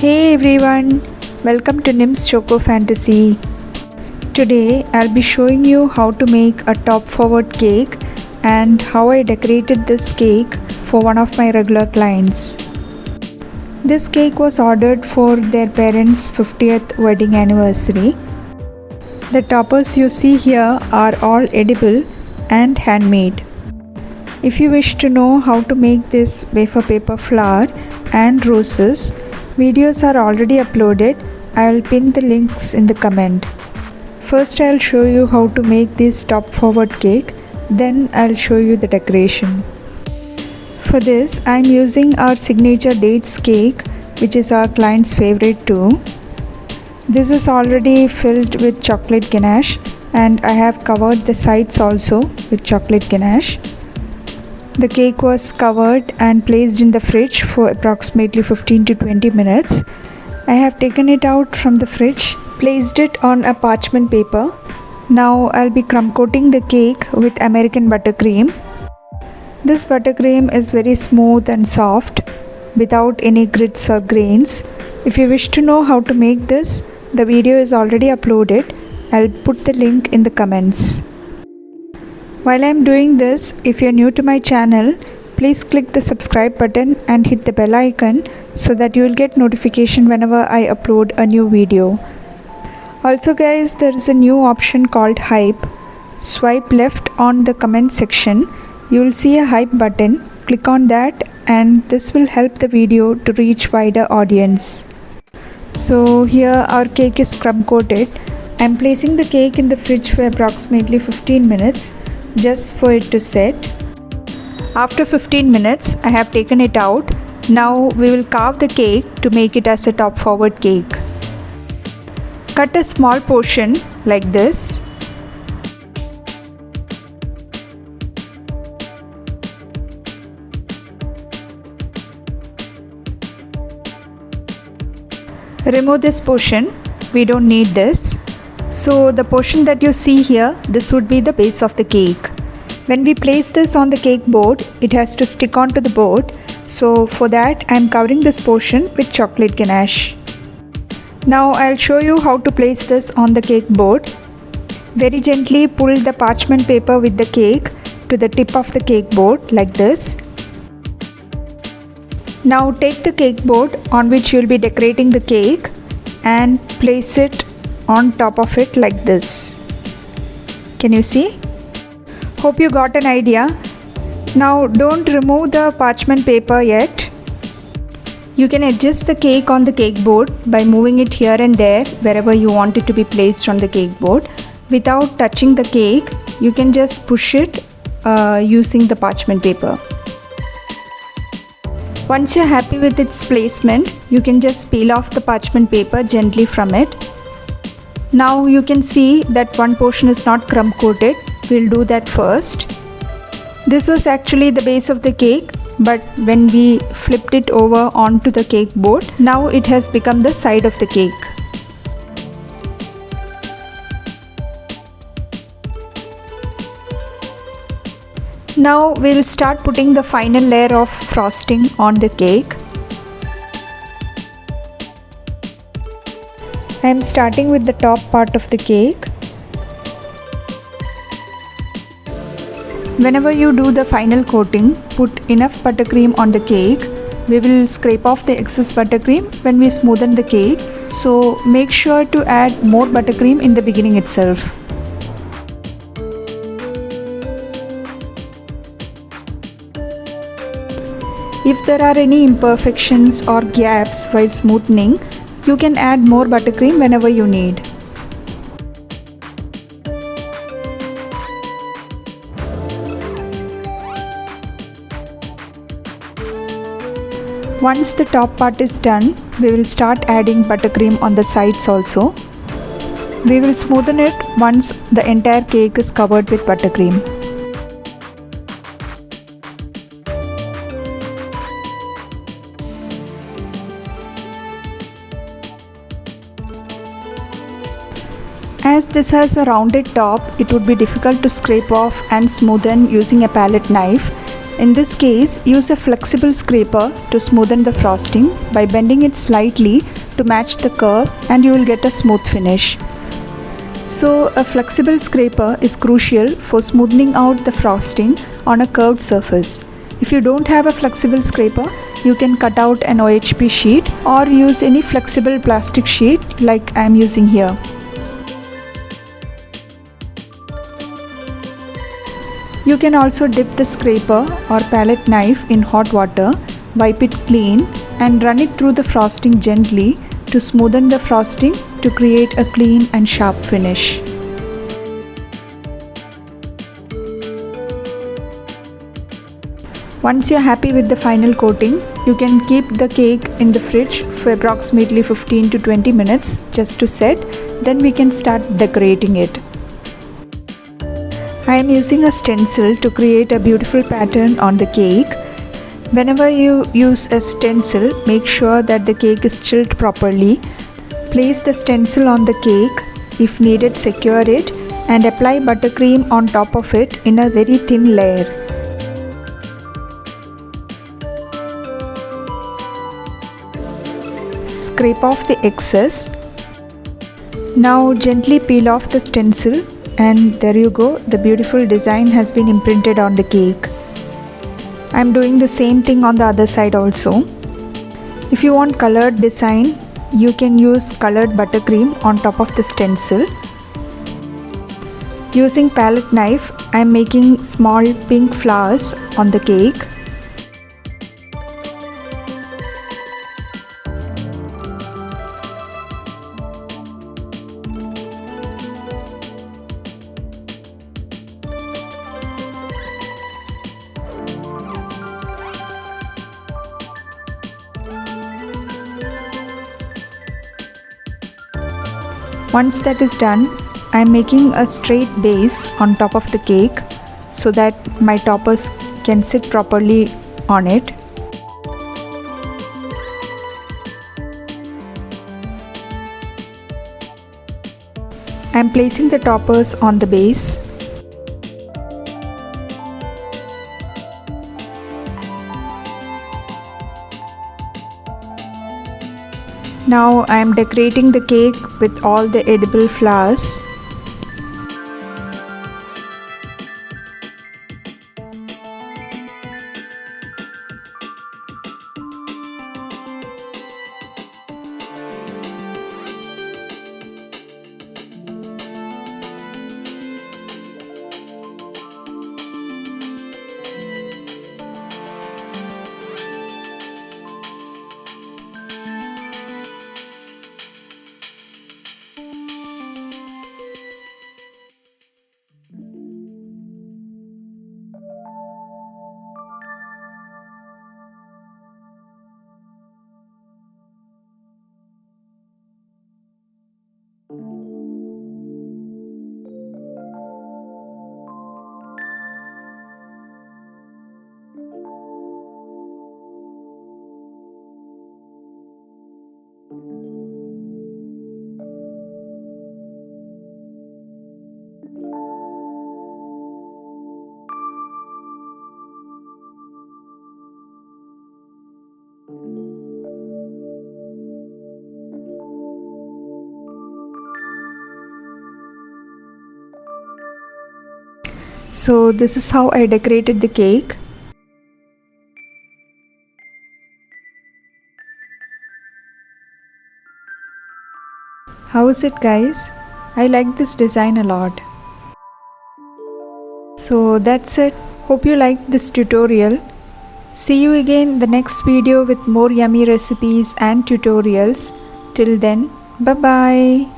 Hey everyone, welcome to Nim's Choco Fantasy. Today I'll be showing you how to make a top forward cake and how I decorated this cake for one of my regular clients. This cake was ordered for their parents' 50th wedding anniversary. The toppers you see here are all edible and handmade. If you wish to know how to make this wafer paper flower and roses, videos are already uploaded. I'll pin the links in the comment. First I'll show you how to make this top forward cake, then I'll show you the decoration. For this I'm using our signature dates cake, which is our client's favorite too. This is already filled with chocolate ganache and I have covered the sides also with chocolate ganache. The cake was covered and placed in the fridge for approximately 15 to 20 minutes. I have taken it out from the fridge, placed it on a parchment paper. Now I'll be crumb coating the cake with American buttercream. This buttercream is very smooth and soft without any grits or grains. If you wish to know how to make this, the video is already uploaded. I'll put the link in the comments. While I am doing this, if you are new to my channel, please click the subscribe button and hit the bell icon so that you will get notification whenever I upload a new video. Also guys, there is a new option called hype. Swipe left on the comment section. You will see a hype button. Click on that and this will help the video to reach wider audience. So here our cake is crumb coated. I am placing the cake in the fridge for approximately 15 minutes. Just for it to set. After 15 minutes I have taken it out. Now we will carve the cake to make it as a top forward cake. Cut a small portion like this. Remove this portion, we don't need this. So the portion that you see here, this would be the base of the cake. When we place this on the cake board, it has to stick onto the board. So for that I am covering this portion with chocolate ganache. Now I'll show you how to place this on the cake board. Very gently pull the parchment paper with the cake to the tip of the cake board like this. Now take the cake board on which you will be decorating the cake and place it on top of it like this. Can you see? Hope you got an idea. Now don't remove the parchment paper yet. You can adjust the cake on the cake board by moving it here and there wherever you want it to be placed on the cake board. Without touching the cake, you can just push it using the parchment paper. Once you're happy with its placement, you can just peel off the parchment paper gently from it. Now you can see that one portion is not crumb coated. We'll do that first. This was actually the base of the cake, but when we flipped it over onto the cake board, now it has become the side of the cake. Now we'll start putting the final layer of frosting on the cake. I am starting with the top part of the cake. Whenever you do the final coating, put enough buttercream on the cake. We will scrape off the excess buttercream when we smoothen the cake. So make sure to add more buttercream in the beginning itself. If there are any imperfections or gaps while smoothing, you can add more buttercream whenever you need. Once the top part is done, we will start adding buttercream on the sides also. We will smoothen it once the entire cake is covered with buttercream. As this has a rounded top, it would be difficult to scrape off and smoothen using a palette knife. In this case, use a flexible scraper to smoothen the frosting by bending it slightly to match the curve, and you will get a smooth finish. So a flexible scraper is crucial for smoothing out the frosting on a curved surface. If you don't have a flexible scraper, you can cut out an OHP sheet or use any flexible plastic sheet like I am using here. You can also dip the scraper or palette knife in hot water, wipe it clean and run it through the frosting gently to smoothen the frosting to create a clean and sharp finish. Once you are happy with the final coating, you can keep the cake in the fridge for approximately 15 to 20 minutes just to set. Then we can start decorating it. I am using a stencil to create a beautiful pattern on the cake. Whenever you use a stencil, make sure that the cake is chilled properly. Place the stencil on the cake. If needed, secure it and apply buttercream on top of it in a very thin layer. Scrape off the excess. Now gently peel off the stencil, and there you go, the beautiful design has been imprinted on the cake. I am doing the same thing on the other side also. If you want colored design, you can use colored buttercream on top of the stencil. Using palette knife, I am making small pink flowers on the cake. Once that is done, I am making a straight base on top of the cake so that my toppers can sit properly on it. I am placing the toppers on the base. Now I am decorating the cake with all the edible flowers. So this is how I decorated the cake. How is it, guys? I like this design a lot. So that's it. Hope you liked this tutorial. See you again in the next video with more yummy recipes and tutorials. Till then, bye bye.